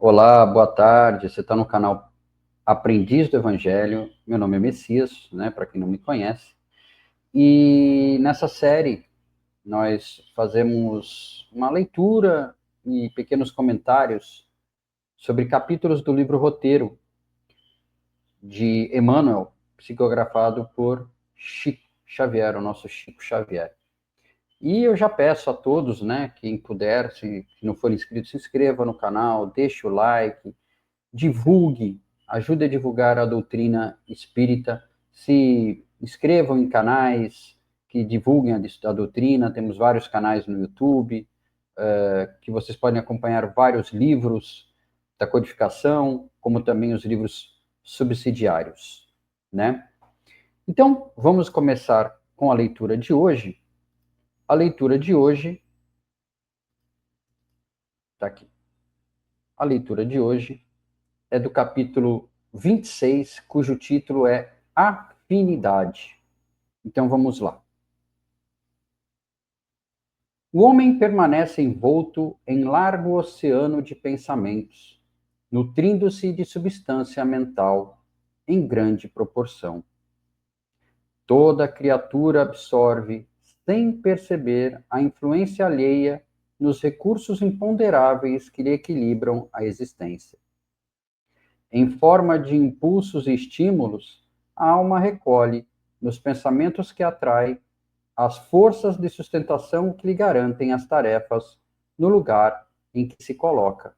Olá, boa tarde. Você está no canal Aprendiz do Evangelho. Meu nome é Messias, né? Para quem não me conhece. E nessa série nós fazemos uma leitura e pequenos comentários sobre capítulos do livro Roteiro de Emmanuel, psicografado por Chico Xavier, o nosso Chico Xavier. E eu já peço a todos, né, quem puder, se não for inscrito, se inscreva no canal, deixe o like, divulgue, ajude a divulgar a doutrina espírita, se inscrevam em canais que divulguem a doutrina, temos vários canais no YouTube, que vocês podem acompanhar vários livros da codificação, como também os livros subsidiários, né? Então, vamos começar com a leitura de hoje. A leitura de hoje está aqui. A leitura de hoje é do capítulo 26, cujo título é Afinidade. Então vamos lá. O homem permanece envolto em largo oceano de pensamentos, nutrindo-se de substância mental em grande proporção. Toda criatura absorve, sem perceber, a influência alheia nos recursos imponderáveis que lhe equilibram a existência. Em forma de impulsos e estímulos, a alma recolhe, nos pensamentos que atrai, as forças de sustentação que lhe garantem as tarefas no lugar em que se coloca.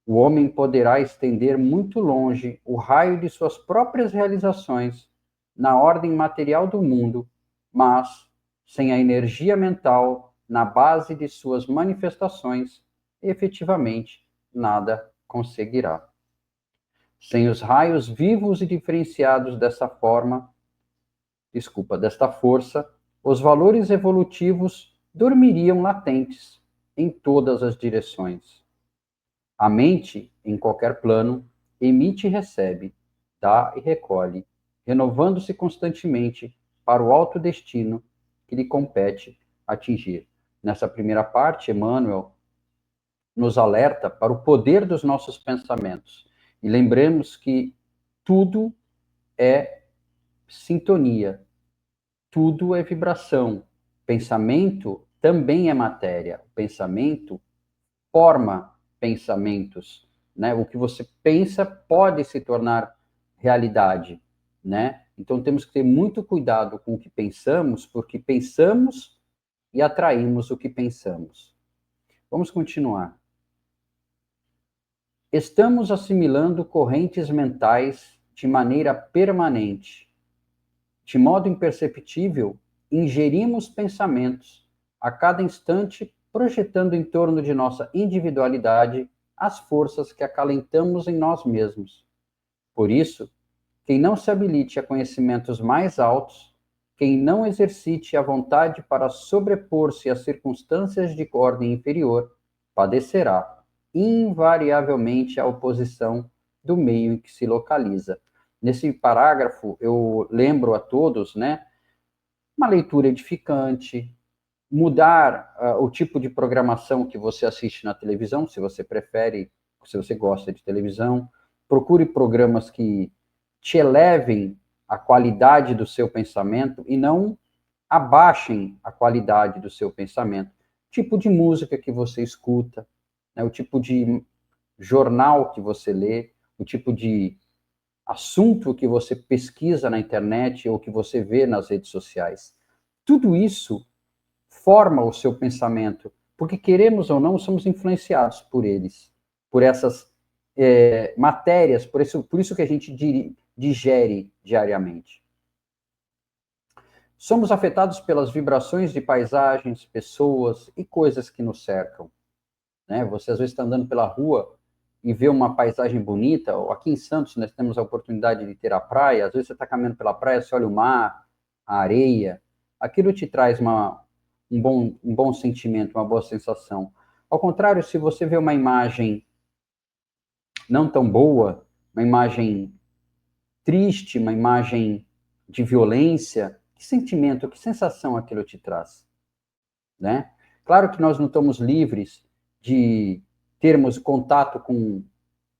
O homem poderá estender muito longe o raio de suas próprias realizações na ordem material do mundo, mas, sem a energia mental na base de suas manifestações, efetivamente nada conseguirá. Sem os raios vivos e diferenciados desta força, os valores evolutivos dormiriam latentes em todas as direções. A mente, em qualquer plano, emite e recebe, dá e recolhe, renovando-se constantemente para o alto destino que lhe compete atingir. Nessa primeira parte, Emmanuel nos alerta para o poder dos nossos pensamentos. E lembremos que tudo é sintonia, tudo é vibração. Pensamento também é matéria. Pensamento forma pensamentos, né? O que você pensa pode se tornar realidade, né? Então temos que ter muito cuidado com o que pensamos, porque pensamos e atraímos o que pensamos. Vamos continuar. Estamos assimilando correntes mentais de maneira permanente. De modo imperceptível, ingerimos pensamentos, a cada instante projetando em torno de nossa individualidade as forças que acalentamos em nós mesmos. Por isso, quem não se habilite a conhecimentos mais altos, quem não exercite a vontade para sobrepor-se às circunstâncias de ordem inferior, padecerá invariavelmente a oposição do meio em que se localiza. Nesse parágrafo, eu lembro a todos, né, uma leitura edificante, mudar o tipo de programação que você assiste na televisão, se você prefere, se você gosta de televisão, procure programas que te elevem a qualidade do seu pensamento e não abaixem a qualidade do seu pensamento. O tipo de música que você escuta, né, o tipo de jornal que você lê, o tipo de assunto que você pesquisa na internet ou que você vê nas redes sociais. Tudo isso forma o seu pensamento, porque queremos ou não, somos influenciados por eles, por essas matérias, por isso que a gente digere diariamente. Somos afetados pelas vibrações de paisagens, pessoas e coisas que nos cercam. Né? Você às vezes está andando pela rua e vê uma paisagem bonita, ou aqui em Santos nós temos a oportunidade de ter a praia, às vezes você está caminhando pela praia, você olha o mar, a areia, aquilo te traz um bom sentimento, uma boa sensação. Ao contrário, se você vê uma imagem não tão boa, uma imagem triste, uma imagem de violência, que sentimento, que sensação aquilo te traz? Né? Claro que nós não estamos livres de termos contato com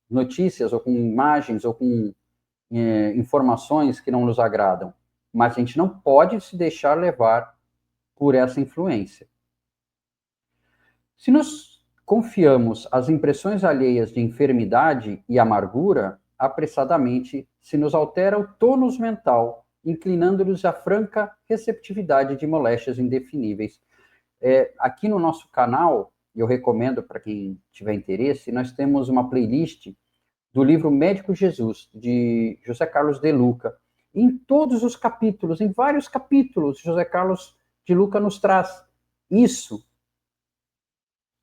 notícias, ou com imagens, ou com informações que não nos agradam, mas a gente não pode se deixar levar por essa influência. Se nos confiamos às impressões alheias de enfermidade e amargura, apressadamente se nos altera o tônus mental, inclinando-nos à franca receptividade de moléstias indefiníveis. Aqui no nosso canal, eu recomendo para quem tiver interesse, nós temos uma playlist do livro Médico Jesus, de José Carlos de Luca. Em todos os capítulos, em vários capítulos, José Carlos de Luca nos traz isso.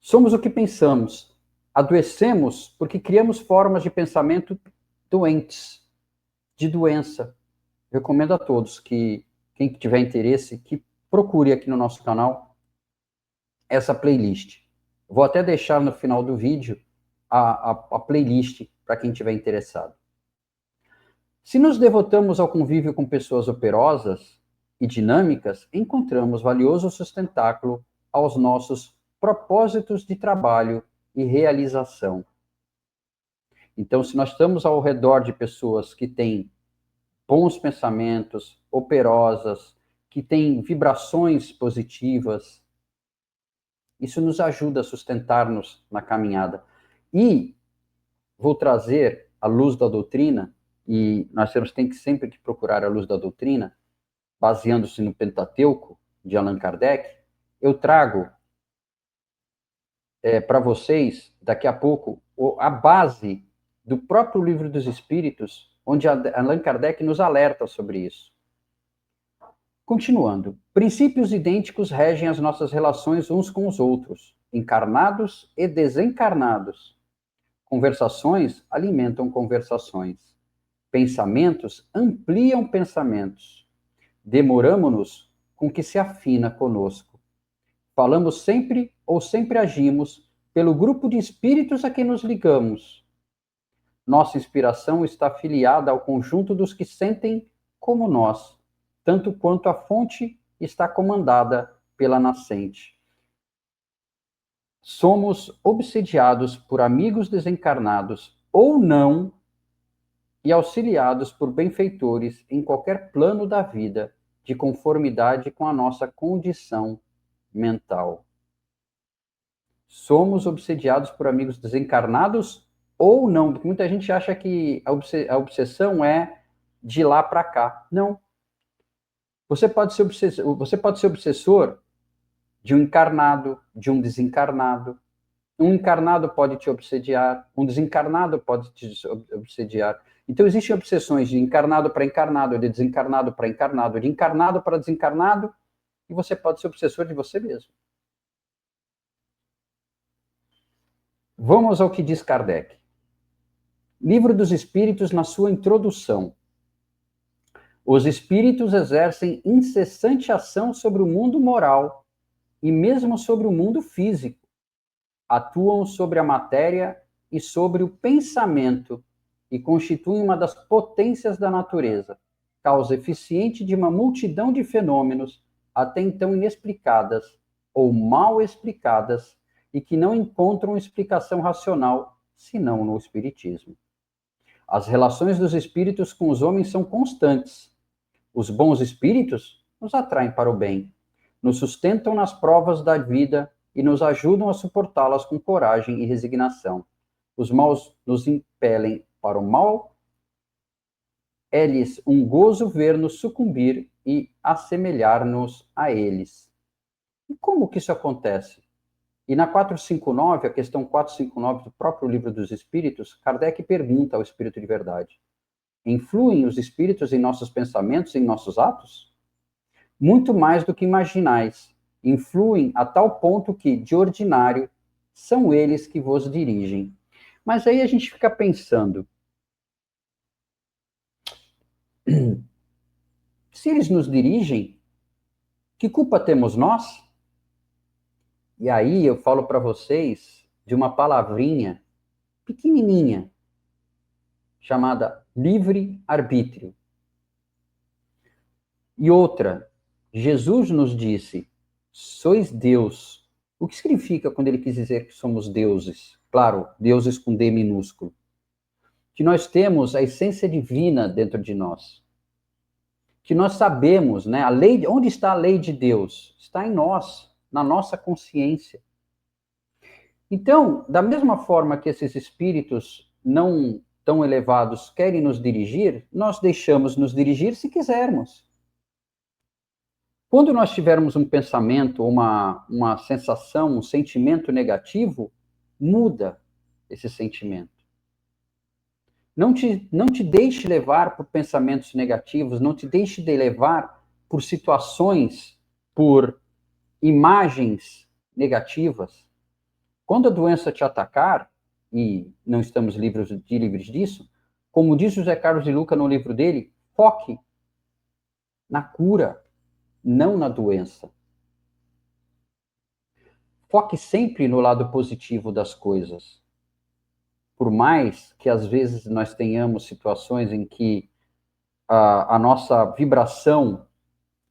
Somos o que pensamos. Adoecemos porque criamos formas de pensamento doentes, de doença. Recomendo a todos que, quem tiver interesse, que procure aqui no nosso canal essa playlist. Vou até deixar no final do vídeo a playlist para quem tiver interessado. Se nos devotamos ao convívio com pessoas operosas e dinâmicas, encontramos valioso sustentáculo aos nossos propósitos de trabalho e realização. Então, se nós estamos ao redor de pessoas que têm bons pensamentos, operosas, que têm vibrações positivas, isso nos ajuda a sustentar-nos na caminhada. E vou trazer a luz da doutrina, e nós tem que sempre que procurar a luz da doutrina, baseando-se no Pentateuco, de Allan Kardec. Eu trago para vocês, daqui a pouco, a base do próprio Livro dos Espíritos, onde Allan Kardec nos alerta sobre isso. Continuando, princípios idênticos regem as nossas relações uns com os outros, encarnados e desencarnados. Conversações alimentam conversações. Pensamentos ampliam pensamentos. Demoramo-nos com que se afina conosco. Falamos sempre ou sempre agimos pelo grupo de espíritos a que nos ligamos. Nossa inspiração está afiliada ao conjunto dos que sentem como nós, tanto quanto a fonte está comandada pela nascente. Somos obsediados por amigos desencarnados ou não e auxiliados por benfeitores em qualquer plano da vida, de conformidade com a nossa condição mental. Somos obsediados por amigos desencarnados ou não, porque muita gente acha que a obsessão é de lá para cá. Não. Você pode ser obsessor de um encarnado, de um desencarnado. Um encarnado pode te obsediar, um desencarnado pode te obsediar. Então, existem obsessões de encarnado para encarnado, de desencarnado para encarnado, de encarnado para desencarnado, e você pode ser obsessor de você mesmo. Vamos ao que diz Kardec. Livro dos Espíritos, na sua introdução. Os espíritos exercem incessante ação sobre o mundo moral e mesmo sobre o mundo físico. Atuam sobre a matéria e sobre o pensamento e constituem uma das potências da natureza, causa eficiente de uma multidão de fenômenos até então inexplicadas ou mal explicadas e que não encontram explicação racional senão no espiritismo. As relações dos espíritos com os homens são constantes. Os bons espíritos nos atraem para o bem, nos sustentam nas provas da vida e nos ajudam a suportá-las com coragem e resignação. Os maus nos impelem para o mal, é-lhes um gozo ver-nos sucumbir e assemelhar-nos a eles. E como que isso acontece? E na 459, a questão 459 do próprio Livro dos Espíritos, Kardec pergunta ao Espírito de Verdade: influem os espíritos em nossos pensamentos, em nossos atos? Muito mais do que imaginais. Influem a tal ponto que, de ordinário, são eles que vos dirigem. Mas aí a gente fica pensando, se eles nos dirigem, que culpa temos nós? E aí eu falo para vocês de uma palavrinha pequenininha, chamada livre-arbítrio. E outra, Jesus nos disse: sois Deus, O que significa quando ele quis dizer que somos deuses? Claro, deuses com D minúsculo. Que nós temos a essência divina dentro de nós. Que nós sabemos, né? Onde está a lei de Deus? Está em nós, na nossa consciência. Então, da mesma forma que esses espíritos não tão elevados querem nos dirigir, nós deixamos nos dirigir se quisermos. Quando nós tivermos um pensamento, uma sensação, um sentimento negativo, muda esse sentimento. Não te deixe levar por pensamentos negativos, não te deixe de levar por situações, por imagens negativas. Quando a doença te atacar, e não estamos livres disso, como diz José Carlos de Luca no livro dele, foque na cura, não na doença. Foque sempre no lado positivo das coisas. Por mais que às vezes nós tenhamos situações em que a nossa vibração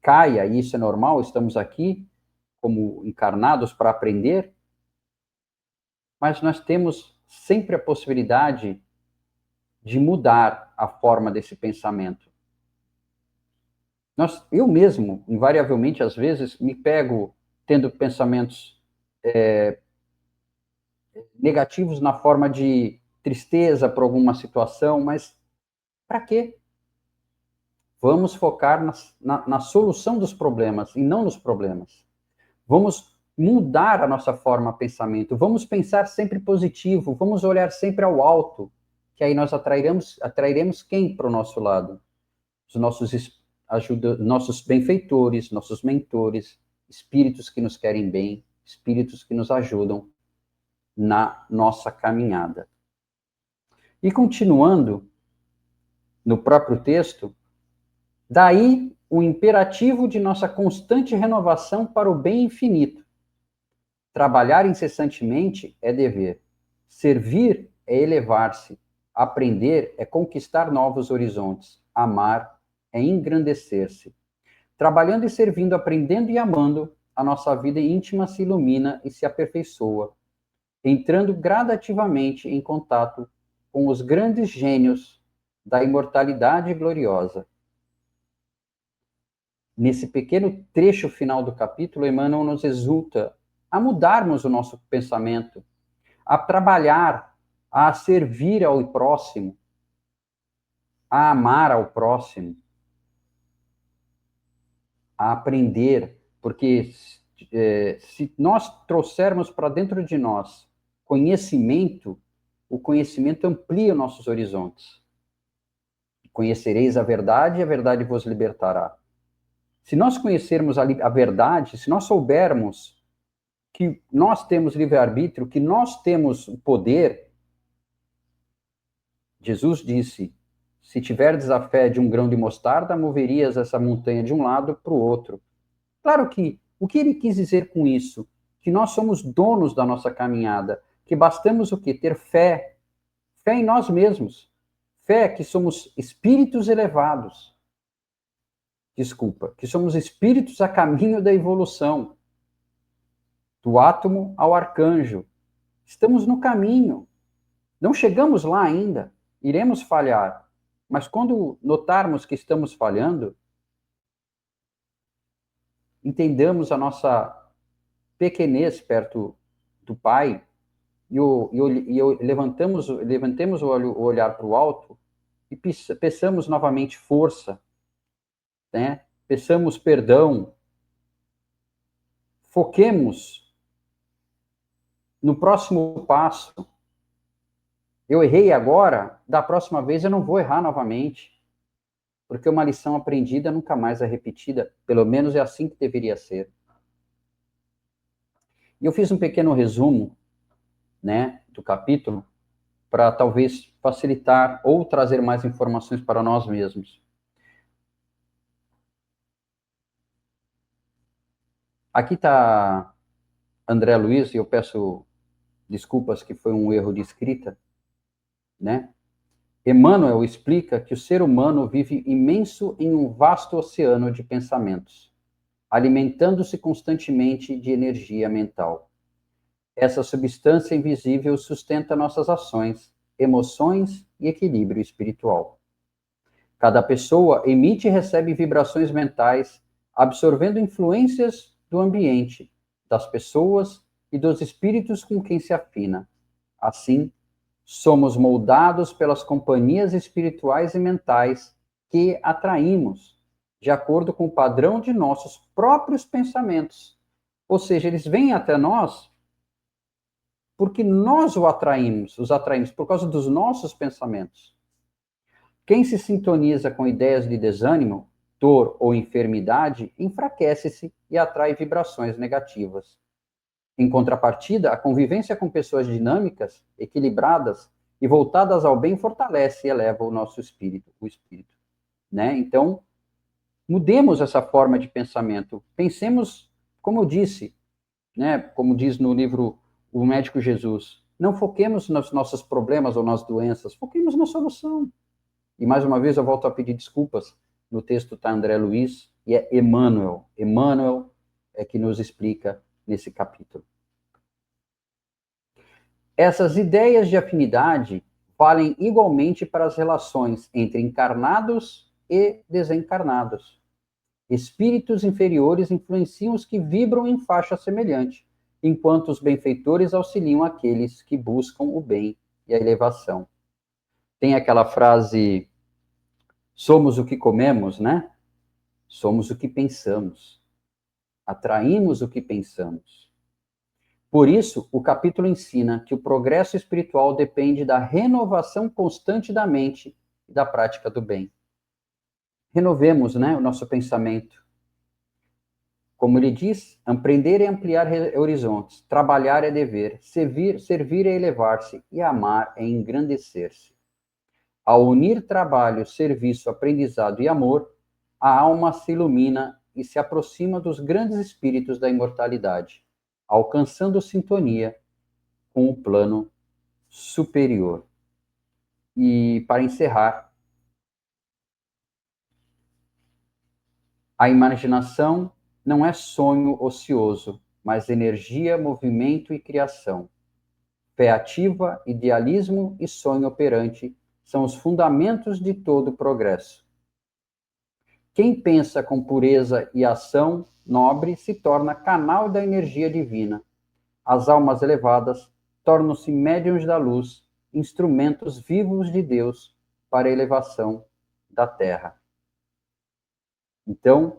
caia, e isso é normal, estamos aqui como encarnados para aprender, mas nós temos sempre a possibilidade de mudar a forma desse pensamento. Eu mesmo, invariavelmente, às vezes, me pego tendo pensamentos negativos na forma de tristeza por alguma situação, mas para quê? Vamos focar na solução dos problemas e não nos problemas. Vamos mudar a nossa forma de pensamento, vamos pensar sempre positivo, vamos olhar sempre ao alto, que aí nós atrairemos quem para o nosso lado? Os nossos benfeitores, nossos mentores, espíritos que nos querem bem, espíritos que nos ajudam na nossa caminhada. E continuando no próprio texto, daí o imperativo de nossa constante renovação para o bem infinito. Trabalhar incessantemente é dever. Servir é elevar-se. Aprender é conquistar novos horizontes. Amar é engrandecer-se. Trabalhando e servindo, aprendendo e amando, a nossa vida íntima se ilumina e se aperfeiçoa, entrando gradativamente em contato com os grandes gênios da imortalidade gloriosa. Nesse pequeno trecho final do capítulo, Emmanuel nos exulta a mudarmos o nosso pensamento, a trabalhar, a servir ao próximo, a amar ao próximo, a aprender, porque se nós trouxermos para dentro de nós conhecimento, o conhecimento amplia nossos horizontes. Conhecereis a verdade e a verdade vos libertará. Se nós conhecermos a verdade, se nós soubermos que nós temos livre-arbítrio, que nós temos o poder, Jesus disse, se tiverdes a fé de um grão de mostarda, moverias essa montanha de um lado para o outro. Claro que, o que ele quis dizer com isso? Que nós somos donos da nossa caminhada, que bastamos o quê? Ter fé. Fé em nós mesmos. Fé que somos espíritos elevados. Que somos espíritos a caminho da evolução. Do átomo ao arcanjo. Estamos no caminho. Não chegamos lá ainda. Iremos falhar. Mas quando notarmos que estamos falhando, entendamos a nossa pequenez perto do Pai e levantemos o olhar para o alto e peçamos novamente força, né? Peçamos perdão, foquemos no próximo passo. Eu errei agora, da próxima vez eu não vou errar novamente, porque uma lição aprendida nunca mais é repetida, pelo menos é assim que deveria ser. E eu fiz um pequeno resumo, né, do capítulo, para talvez facilitar ou trazer mais informações para nós mesmos. Aqui está André Luiz, e eu peço desculpas que foi um erro de escrita, né? Emmanuel explica que o ser humano vive imenso em um vasto oceano de pensamentos, alimentando-se constantemente de energia mental. Essa substância invisível sustenta nossas ações, emoções e equilíbrio espiritual. Cada pessoa emite e recebe vibrações mentais, absorvendo influências do ambiente, das pessoas e dos espíritos com quem se afina. Assim, somos moldados pelas companhias espirituais e mentais que atraímos, de acordo com o padrão de nossos próprios pensamentos. Ou seja, eles vêm até nós porque nós os atraímos por causa dos nossos pensamentos. Quem se sintoniza com ideias de desânimo, dor ou enfermidade, enfraquece-se e atrai vibrações negativas. Em contrapartida, a convivência com pessoas dinâmicas, equilibradas e voltadas ao bem fortalece e eleva o nosso espírito, né? Então, mudemos essa forma de pensamento. Pensemos, como eu disse, né, como diz no livro O Médico Jesus, não foquemos nos nossos problemas ou nas doenças, foquemos na solução. E mais uma vez eu volto a pedir desculpas, no texto está André Luiz, e é Emmanuel. Emmanuel é que nos explica nesse capítulo. Essas ideias de afinidade valem igualmente para as relações entre encarnados e desencarnados. Espíritos inferiores influenciam os que vibram em faixa semelhante, enquanto os benfeitores auxiliam aqueles que buscam o bem e a elevação. Tem aquela frase, somos o que comemos, né? Somos o que pensamos. Atraímos o que pensamos. Por isso, o capítulo ensina que o progresso espiritual depende da renovação constante da mente e da prática do bem. Renovemos, né, o nosso pensamento. Como ele diz, aprender é ampliar horizontes, trabalhar é dever, servir é elevar-se e amar é engrandecer-se. Ao unir trabalho, serviço, aprendizado e amor, a alma se ilumina e se aproxima dos grandes espíritos da imortalidade, alcançando sintonia com o plano superior. E, para encerrar, a imaginação não é sonho ocioso, mas energia, movimento e criação. Fé ativa, idealismo e sonho operante são os fundamentos de todo progresso. Quem pensa com pureza e ação nobre se torna canal da energia divina. As almas elevadas tornam-se médiuns da luz, instrumentos vivos de Deus para a elevação da Terra. Então,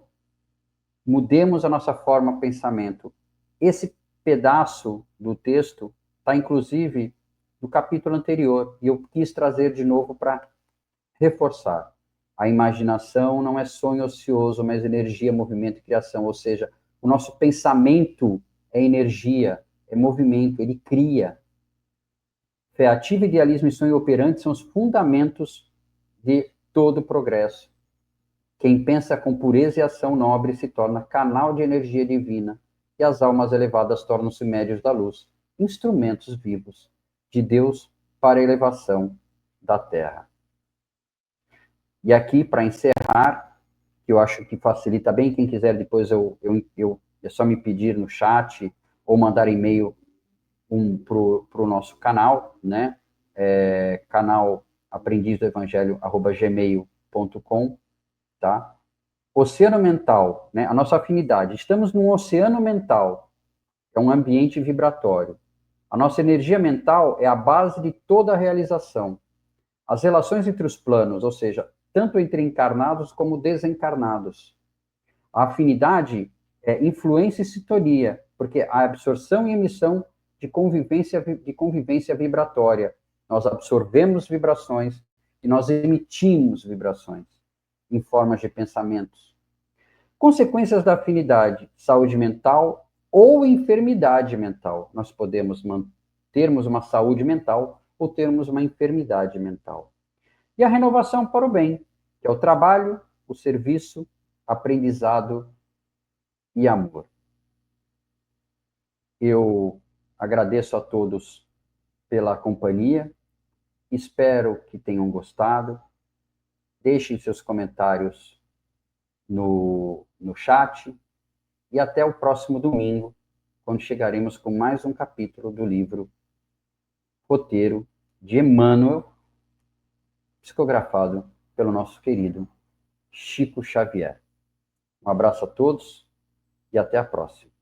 mudemos a nossa forma de pensamento. Esse pedaço do texto está, inclusive, no capítulo anterior, e eu quis trazer de novo para reforçar. A imaginação não é sonho ocioso, mas energia, movimento e criação. Ou seja, o nosso pensamento é energia, é movimento, ele cria. Fé ativa, idealismo e sonho operante são os fundamentos de todo o progresso. Quem pensa com pureza e ação nobre se torna canal de energia divina, e as almas elevadas tornam-se médios da luz, instrumentos vivos de Deus para a elevação da Terra. E aqui, para encerrar, que eu acho que facilita bem, quem quiser depois é só me pedir no chat ou mandar e-mail para o nosso canal, né? Canal aprendizdoevangelho@gmail.com, tá? Oceano mental, né? A nossa afinidade. Estamos num oceano mental, é um ambiente vibratório. A nossa energia mental é a base de toda a realização. As relações entre os planos, ou seja, tanto entre encarnados como desencarnados. A afinidade é influência e sintonia, porque a absorção e emissão de convivência vibratória. Nós absorvemos vibrações e nós emitimos vibrações em formas de pensamentos. Consequências da afinidade, saúde mental ou enfermidade mental. Nós podemos termos uma saúde mental ou termos uma enfermidade mental. E a renovação para o bem, que é o trabalho, o serviço, aprendizado e amor. Eu agradeço a todos pela companhia, espero que tenham gostado. Deixem seus comentários no chat e até o próximo domingo quando chegaremos com mais um capítulo do livro Roteiro de Emmanuel, psicografado pelo nosso querido Chico Xavier. Um abraço a todos e até a próxima.